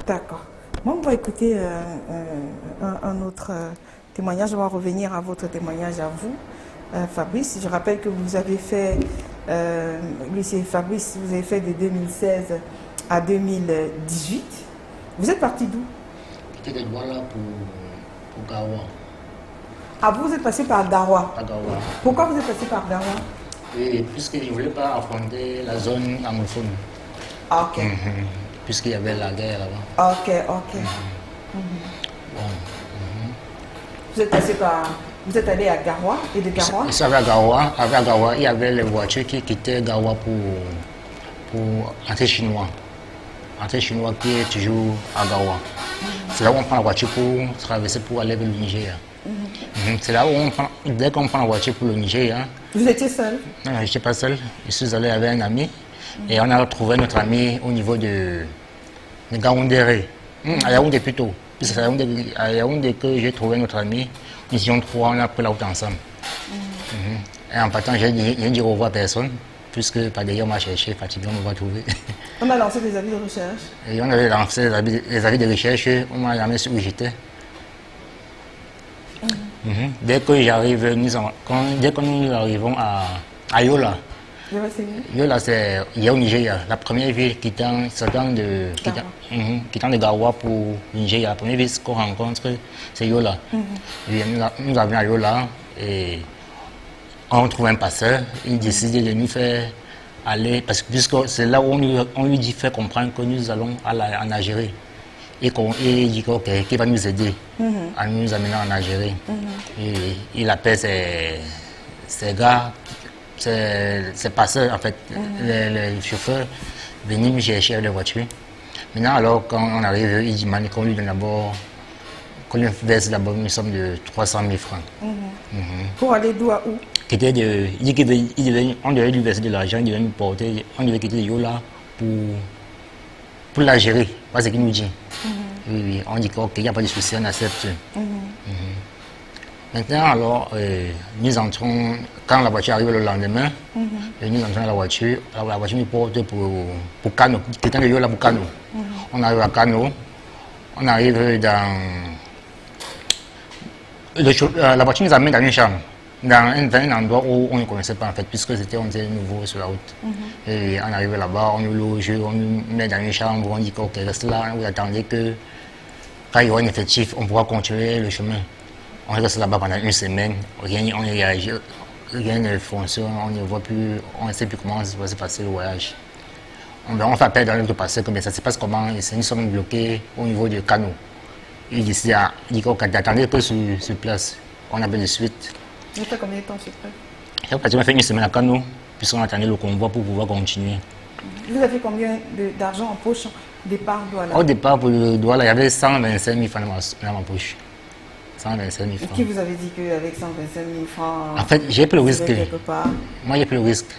D'accord. Moi, on va écouter un autre témoignage. On va revenir à votre témoignage à vous, Fabrice. Je rappelle que vous avez fait, lui c'est Fabrice, vous avez fait de 2016 à 2018. Vous êtes parti d'où? J'étais de Douala pour Gawa. Ah, vous êtes passé par Gawa. À Gawa. Pourquoi vous êtes passé par Gawa? Oui, puisque je ne voulais pas affronter la zone anglophone. Ah, ok. Puisqu'il y avait la guerre là-bas. Ok, ok. Bon. Vous êtes passé par... Vous êtes allé à Gawa et de Gawa? Et ça, à Gawa, il y avait les voitures qui quittaient Gawa pour entrer chinois. Entrée chinois qui est toujours à Gawa. C'est là où on prend la voiture pour traverser pour aller vers le Nigeria. C'est là où dès qu'on prend la voiture pour le Nigeria. Vous étiez seul? Non, je n'étais pas seul. Je suis allé avec un ami et on a retrouvé notre ami au niveau de Gaoundéré, à Yaoundé plutôt. C'est à Yaoundé que j'ai trouvé notre ami. Nous étions trois, on a pris la route ensemble. Et en partant, j'ai dit au revoir à personne, puisque par derrière on m'a cherché, fatigué, on ne m'a pas trouvé. On a lancé des avis de recherche? Et on avait lancé les avis de recherche, on m'a jamais su où j'étais. Dès que j'arrive, dès que nous arrivons à Yola, Yola c'est au Nigeria, la première ville quittant de Gawa pour Nigeria, la première ville qu'on rencontre c'est Yola. Et nous arrivons à Yola et on trouve un passeur, il décide de nous faire aller, parce que puisque c'est là où on lui dit fait comprendre que nous allons en Algérie. Et il dit qu'il va nous aider à nous amener en Algérie. Et il appelle ses gars, ses passeurs, en fait, les chauffeurs, venir nous chercher avec les voitures. Maintenant, alors, quand on arrive, il demande qu'on lui donne d'abord, qu'on lui verse d'abord une somme de 300 000 francs. Pour aller d'où à où? Il dit qu'on devait lui verser de l'argent, il devait nous porter, on devait quitter Yola pour l'Algérie, c'est ce qu'il nous dit. Oui, on dit qu'il n'y a pas de souci, on accepte. Maintenant, alors, nous entrons, quand la voiture arrive le lendemain, nous entrons dans la voiture nous porte pour Kano, quelqu'un de Yola pour Kano. On arrive à Kano, on arrive dans... la voiture nous amène dans une chambre, dans un endroit où on ne connaissait pas en fait, puisque on était nouveau sur la route. Et on arrive là-bas, on nous loge, on nous met dans une chambre, on dit ok, reste là, vous attendez que quand il y aura un effectif, on pourra continuer le chemin. On reste là-bas pendant une semaine, rien ne fonctionne, on ne voit plus, on ne sait plus comment va se passer le voyage. On fait appel dans notre passé, mais ça se passe comment, nous sommes bloqués au niveau du canot. Il dit ok, attendez que sur place, on appelle de suite. Vous avez fait combien de temps sur place? J'ai pratiquement fait une semaine à Kano, puisqu'on attendait le convoi pour pouvoir continuer. Vous avez combien d'argent en poche au départ Douala? Au départ, pour le Douala, il y avait 125 000 francs dans ma poche. 125 000 francs. Qui vous avait dit qu'avec 125 000 francs... En fait, j'ai pris le risque. Moi, j'ai pris le risque.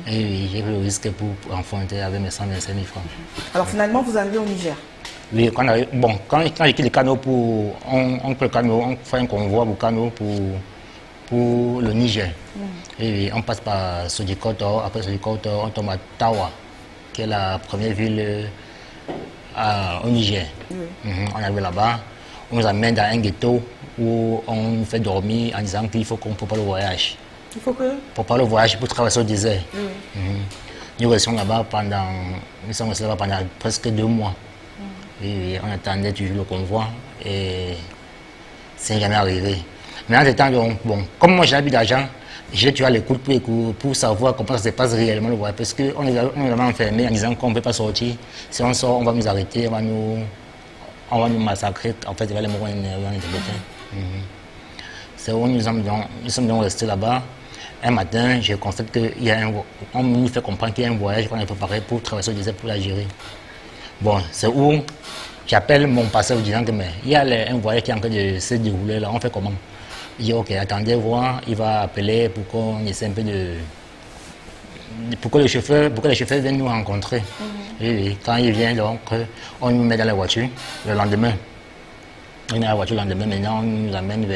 Et oui, j'ai pris le risque pour affronter avec mes 125 000 francs. Alors finalement, vous arrivez au Niger? Oui, quand j'ai quitté le canot on prend le canot, on fait un convoi au canot pour le Niger. Et on passe par Sodikoto, après Sodikoto, on tombe à Tawa, qui est la première ville au Niger. On arrive là-bas, on nous amène dans un ghetto où on nous fait dormir en disant qu'il faut qu'on prépare le voyage. Il faut que? Pour préparer le voyage, pour traverser le désert. Nous restions là-bas pendant presque 2 mois. Et on attendait toujours le convoi et c'est jamais arrivé. Mais en ce temps, comme moi j'ai plus d'argent, j'ai tué à l'écoute pour savoir comment ça se passe réellement le voyage. Parce qu'on est vraiment enfermé en disant qu'on ne peut pas sortir. Si on sort, on va nous arrêter, on va nous massacrer. En fait, il va les mots c'est où nous sommes donc restés là-bas. Un matin, je constate qu'on nous fait comprendre qu'il y a un voyage qu'on a préparé pour traverser le désert pour l'Algérie. Bon, c'est où j'appelle mon passeur disant que il y a un voyage qui est en train de se dérouler là, on fait comment? Il dit ok, attendez voir, il va appeler pour qu'on essaie un peu pour que les chauffeurs viennent nous rencontrer. Et quand il vient, donc, on nous met dans la voiture le lendemain. On est dans la voiture le lendemain, maintenant on nous amène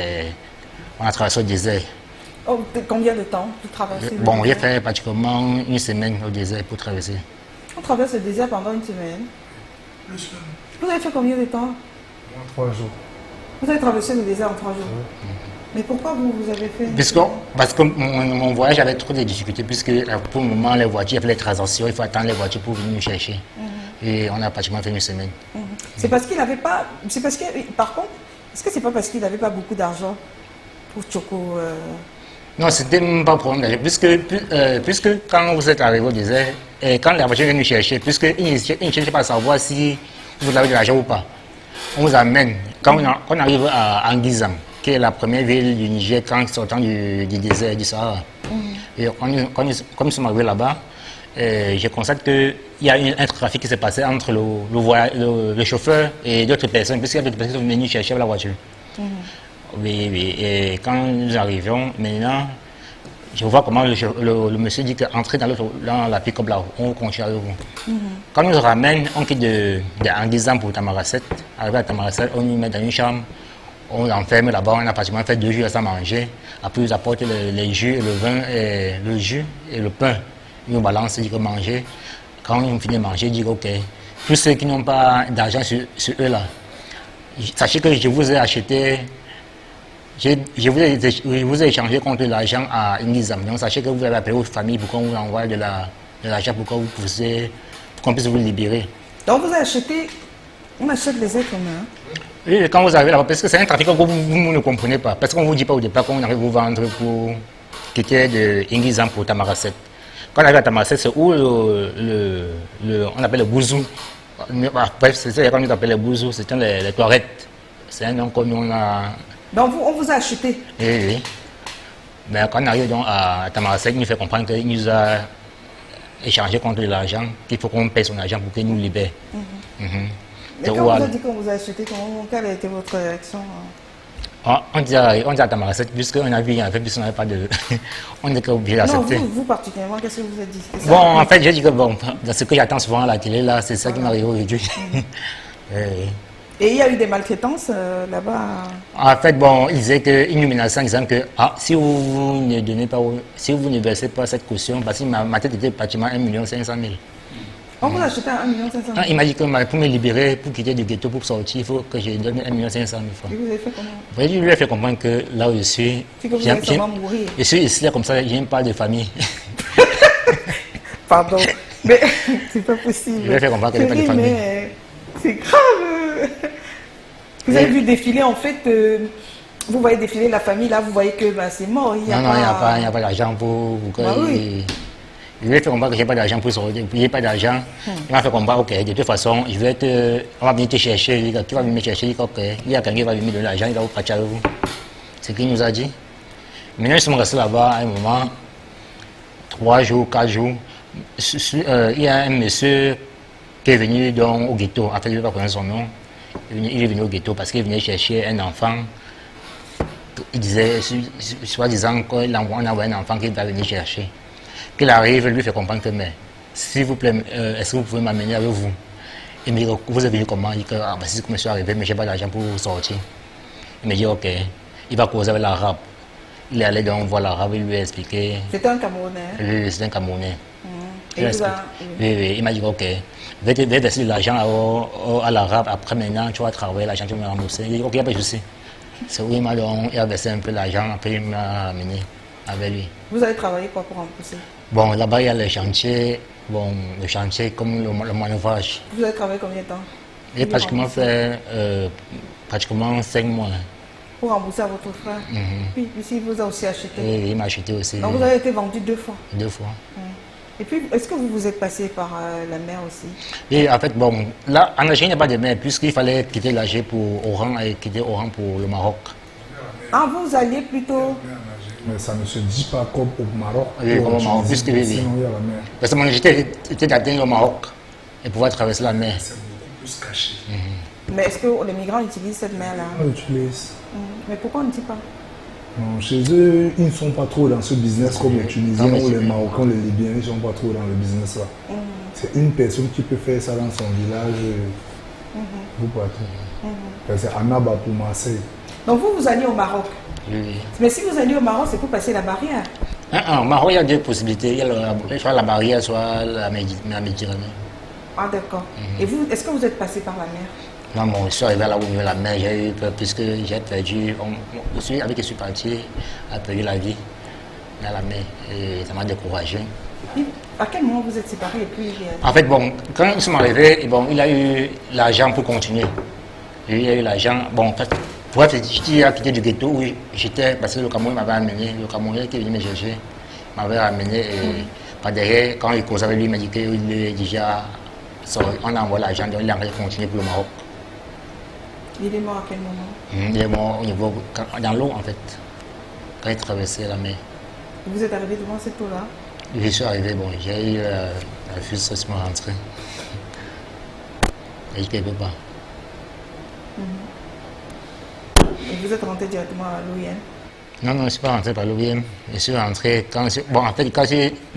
on a traversé le désert. Oh, combien de temps pour traverser le désert? Bon, j'ai fait pratiquement une semaine au désert pour traverser. On traverse le désert pendant une semaine? 2 semaines. Vous avez fait combien de temps? 3 jours. Vous avez traversé le désert en 3 jours. Mais pourquoi vous avez fait... Parce que mon voyage avait trop de difficultés, puisque pour le moment, les voitures, il y avait les transactions, il faut attendre les voitures pour venir nous chercher. Et on a pratiquement fait une semaine. C'est parce qu'il n'avait pas... C'est parce que... Par contre, est-ce que c'est pas parce qu'il n'avait pas beaucoup d'argent pour Tchoko Non, c'était même pas un problème d'argent, puisque quand vous êtes arrivé au désert, et quand la voiture vient nous chercher, puisqu'ils ne cherchent pas à savoir si vous avez de l'argent ou pas, on vous amène, quand on arrive à Anguizam, qui est la première ville du Niger quand sortant du désert du Sahara. Et quand nous sommes arrivés là-bas, je constate qu'il y a un trafic qui s'est passé entre le chauffeur et d'autres personnes, puisqu'il y a d'autres personnes qui sont venues chercher la voiture. Oui, et quand nous arrivions, maintenant, je vois comment le monsieur dit qu'entrer dans la pick-up là, on continue avec vous. Quand on nous ramène, on quitte de Anguizam pour Tamaracet. Arrivé à Tamaracet, on nous met dans une chambre, on l'enferme là-bas, on a pratiquement fait 2 jours sans manger. Après, ils apportent les jus et le vin, et le jus et le pain. Ils nous balancent, ils disent manger. Quand on finit de manger, ils disent ok. Tous ceux qui n'ont pas d'argent sur eux là, sachez que je vous ai acheté. Je vous ai échangé contre l'argent à Ingizam. Donc sachez que vous avez appelé votre famille pour qu'on vous envoie de l'argent pour qu'on puisse vous libérer. Donc vous avez acheté... On achète les êtres humains. Oui, quand vous arrivez là-bas, parce que c'est un trafic que vous ne comprenez pas. Parce qu'on ne vous dit pas au départ qu'on arrive vous vendre pour quitter de Ingizam pour Tamaracet. Quand on arrive à Tamaracet, c'est où on appelle le bouzou. Bref, c'est ça qu'on appelle le bouzou, c'était les toilettes. C'est un nom que nous on a... Donc on vous a acheté. Oui. Mais quand on arrive donc à Tamaracet, il nous fait comprendre qu'il nous a échangé contre de l'argent, qu'il faut qu'on paye son argent pour qu'il nous libère. Mais quand vous avez dit qu'on vous a acheté, quelle a été votre réaction? On dit à Tamaracet, puisqu'on a vu, il y avait, puisqu'on n'avait pas de... on était obligé d'accepter. Non, vous particulièrement, qu'est-ce que vous avez dit? Bon, en fait, j'ai dit que bon, dans ce que j'attends souvent à la télé, là, c'est ça qui m'arrive aujourd'hui. Et il y a eu des maltraitances là-bas? En fait, bon, ils disaient qu'ils nous menaçaient en disant que si vous ne donnez pas, si vous ne versez pas cette caution, parce que ma tête était pratiquement 1 500 000. On vous a acheté à 1 500 000? Il m'a dit que pour me libérer, pour quitter du ghetto, pour sortir, il faut que je donne 1 500 000 francs. Et vous avez fait comment? Je lui ai fait comprendre que là où je suis, je suis ici comme ça, je n'ai pas de famille. Pardon, mais c'est pas possible. Je lui ai fait comprendre que je n'ai pas de famille. C'est grave. Vous avez vu défiler, en fait, vous voyez défiler la famille, là, vous voyez que c'est mort. Il n'y a pas d'argent pour que... oui. Je lui ai fait comprendre que je n'ai pas d'argent pour sortir. Il n'y a pas d'argent. Il m'a fait comprendre, ok, de toute façon, on va venir te chercher. Qui va venir me chercher? Il dit, ok, il y a quelqu'un qui va venir me donner l'argent, il va vous partir avec vous. C'est ce qu'il nous a dit. Maintenant, ils sont restés là-bas à un moment, 3 jours, 4 jours. Il y a un monsieur qui est venu donc, au ghetto. En fait, je ne vais pas connaître son nom. Il est venu au ghetto parce qu'il venait chercher un enfant. Il disait, soi-disant qu'on a envoyé un enfant qu'il va venir chercher. Qu'il arrive, lui fait comprendre que, mais s'il vous plaît, est-ce que vous pouvez m'amener avec vous? Il me dit, vous êtes venu comment? Il dit que c'est comme je suis arrivé, mais je n'ai pas d'argent pour sortir. Il me dit, ok. Il va causer avec l'arabe. Il est allé donc voir l'arabe, il lui a expliqué. C'était un Camerounais? Oui, c'était un Camerounais. Oui. Il m'a dit, ok, vais verser de l'argent à l'arabe, après maintenant tu vas travailler, l'argent tu vas me rembourser. Il dit, ok, il n'y a pas de souci. C'est où il a versé un peu l'argent, après il m'a amené avec lui. Vous avez travaillé quoi pour rembourser? Bon, là-bas il y a le chantier comme le manœuvrage. Vous avez travaillé combien de temps? J'ai pratiquement fait pratiquement 5 mois. Pour rembourser à votre frère? Puis il vous a aussi acheté? Oui, il m'a acheté aussi. Donc vous avez été vendu 2 fois? 2 fois. Et puis, est-ce que vous êtes passé par la mer aussi? Et en fait, bon, là, en Algérie, il n'y a pas de mer, puisqu'il fallait quitter l'Algérie pour Oran et quitter Oran pour le Maroc. Ah, vous alliez plutôt... Mais ça ne se dit pas comme au Maroc. Oui, comme au Maroc, puisque oui. Sinon, il y a la mer. Parce que mon objectif était d'atteindre le Maroc et pouvoir traverser la mer. C'est beaucoup plus caché. Mais est-ce que les migrants utilisent cette mer-là? On l'utilise. Mais pourquoi on ne dit pas? Non, chez eux, ils ne sont pas trop dans ce business comme les Tunisiens ou les Marocains, les Libyens, ils ne sont pas trop dans le business là. C'est une personne qui peut faire ça dans son village, vous partez. C'est Annaba pour Marseille. Donc vous alliez au Maroc? Oui. Mais si vous allez au Maroc, c'est pour passer la barrière? Au Maroc, il y a 2 possibilités. Il y a soit la barrière, soit la Méditerranée. Ah d'accord. Et vous, est-ce que vous êtes passé par la mer? Non, bon, je suis arrivé là où il y avait la mer, j'ai eu peur puisque j'ai perdu, celui avec qui je suis parti a perdu la vie dans la mer et ça m'a découragé. Et à quel moment vous êtes séparés et puis En fait, bon, quand nous sommes arrivés, bon, il a eu l'argent pour continuer. Lui, il a eu l'argent, bon, pour être petit, à quitter du ghetto où j'étais, parce que le Cameroun m'avait amené, le Camerounais qui est venu me chercher, m'avait amené et par derrière, quand il causait avec lui, il m'a dit qu'il est déjà sorti, on a envoyé l'argent, donc il a continué pour le Maroc. il est mort à quel moment? Il est mort au niveau, dans l'eau en fait, quand il traversait la mer. Vous êtes arrivé devant cette eau-là? Je suis arrivé, bon, j'ai eu la frustration à rentrer. Et je ne peux pas. Et vous êtes rentré directement à l'OIM? Non, non, je ne suis pas rentré par l'OIM. Je suis rentré bon, en fait, quand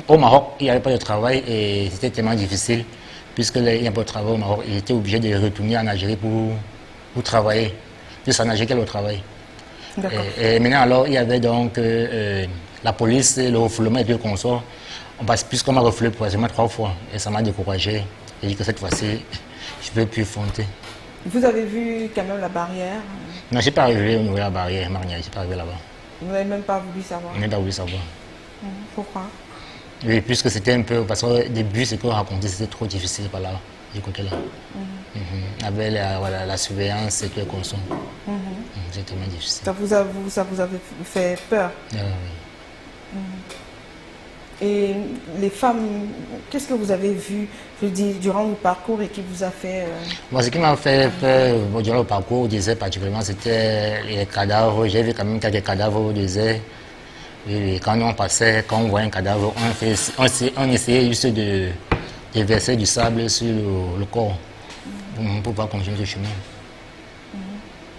au Maroc, il n'y avait pas de travail et c'était tellement difficile. Puisqu'il n'y a pas de travail au Maroc, il était obligé de retourner en Algérie pour travailler. Plus en Algérie qu'elle au travail. Et maintenant, alors, il y avait donc la police, le refoulement et puis le consort. Puisqu'on m'a refoulé quasiment 3 fois et ça m'a découragé. J'ai dit que cette fois-ci, je ne peux plus fonter. Vous avez vu quand même la barrière? Non, je ne suis pas arrivé au niveau de la barrière, Marnia, je ne suis pas arrivé là-bas. Vous n'avez même pas voulu savoir? Je n'ai pas voulu savoir. Pourquoi? Oui, puisque c'était un peu, parce qu'au début, ce qu'on racontait, c'était trop difficile par là, du côté-là. Avec la surveillance et tout le consomme. C'était tellement difficile. Ça vous avait fait peur? Oui. Et les femmes, qu'est-ce que vous avez vu, je dis, durant le parcours et qui vous a fait... Ce qui m'a fait peur durant le parcours au désert particulièrement, c'était les cadavres. J'ai vu quand même quelques cadavres au désert. Et quand on passait, quand on voyait un cadavre, on essayait juste de verser du sable sur le corps pour pouvoir continuer ce chemin.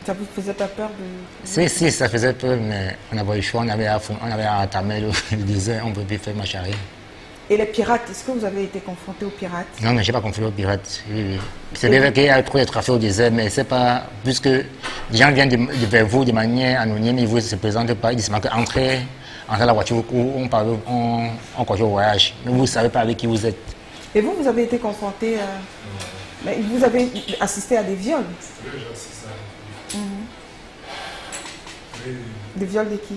Ça vous faisait pas peur de... Si, ça faisait peur, mais on avait eu le choix, on avait à entamer le désert, on ne pouvait plus faire marche arrière. Et les pirates, est-ce que vous avez été confronté aux pirates? Non, je n'ai pas confronté aux pirates. Oui. C'est vrai qu'il y a trop de trafic au désert, mais c'est pas... Puisque les gens viennent vers vous de manière anonyme, ils ne vous se présentent pas, ils disent qu'entrez dans la voiture où on continue au voyage. Mais vous ne savez pas avec qui vous êtes. Et vous avez été confronté... mais vous avez assisté à des viols? Oui, j'ai assisté à Des viols de qui?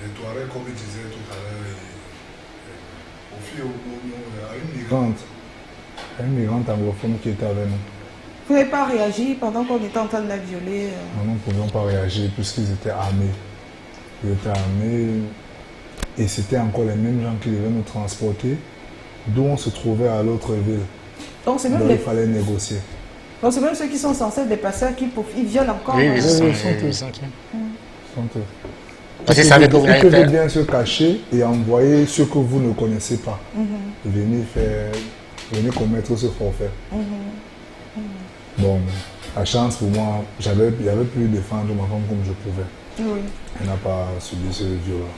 les Touaregs, comme je disais tout à l'heure, au fil à une migrante anglophone qui était avec nous. Vous n'avez pas réagi pendant qu'on était en train de la violer? Non, nous ne pouvions pas réagir puisqu'ils étaient armés. Ils étaient armés et c'était encore les mêmes gens qui devaient nous transporter, d'où on se trouvait à l'autre ville. Donc c'est même il fallait négocier. Donc c'est même ceux qui sont censés être des passeurs qui ils violent encore. Oui, ils sont eux. Ils sont eux. Parce que ils peuvent bien se cacher et envoyer ceux que vous ne connaissez pas. Et venir commettre ce forfait. Bon, la chance pour moi, il y avait pu défendre ma femme comme je pouvais. Oui. Elle n'a pas subi ce viol-là.